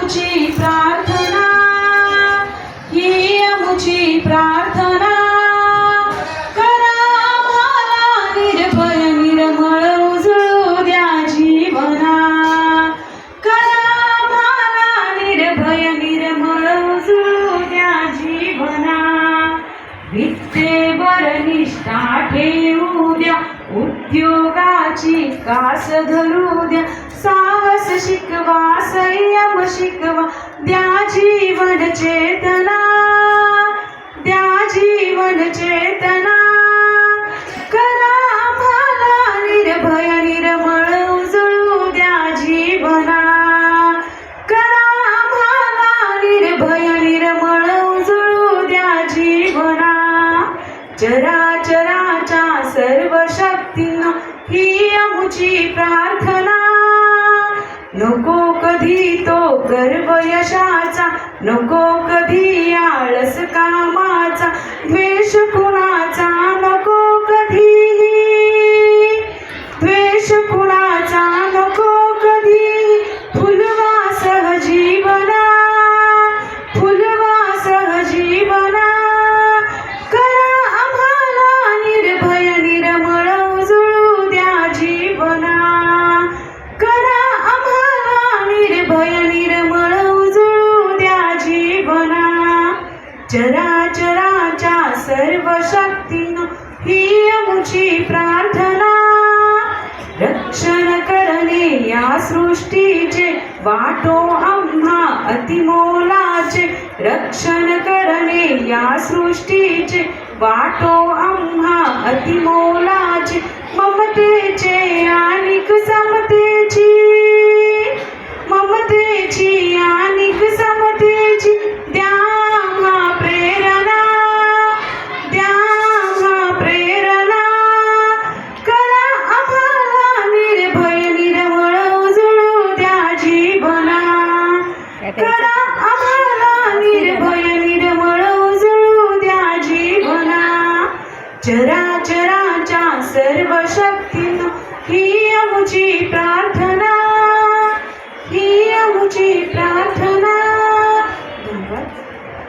अमुची प्रार्थना, ही अमुची प्रार्थना, करा आम्हाला निर्भय निर्मळ उजळू द्या जीवना, करा आम्हाला निर्भय निर्मळ उजळू द्या जीवना. विद्येवर निष्ठा ठेवू द्या, उद्योगाची कास धरू द्या, साहस शिकवा, संयम शिकवा, द्या जीवन चेतना, द्या जीवन चेतना, करा आम्हाला निर्भय निर्मळ उजळू द्या जीवना, करा आम्हाला निर्भय निर्मळ उजळू द्या जीवना. चराचराच्या सर्व शक्तींनो ही अमुची प्रार्थना, नको कधी तो गर्व यशाचा, नको कधी आळस कामाचा, द्वेष कुणाचा नको कधीही, द्वेष कुणाचा नको कधी, फुलवा सहजीवना, फुलवा सहजीवना, करा आम्हाला निर्भय निर्मळ उजळू द्या जीवना, करा आम्हाला निर्भय निर्मळ उजळू द्या जीवना. चराचराच्या सर्व शक्तीनो ही अमुची प्रार्थना, रक्षण करणे या सृष्टीचे वाटो आम्हा अतिमोलाचे, रक्षण करणे या सृष्टीचे वाटो आम्हा अतिमोलाचे, ममतेचे आणिक समतेची, ममतेची आणिक समतेची, द्या आम्हा प्रेरणा, द्या आम्हा प्रेरणा, करा आम्हाला निर्भय निर्मळ उजळू द्या जीवना, करा आम्हाला निर्भय निर्मळ उजळू द्या जीवना. चराचराच्या सर्व शक्तीनो ही अमुची प्रार्थना, ही अमुची प्रार्थना.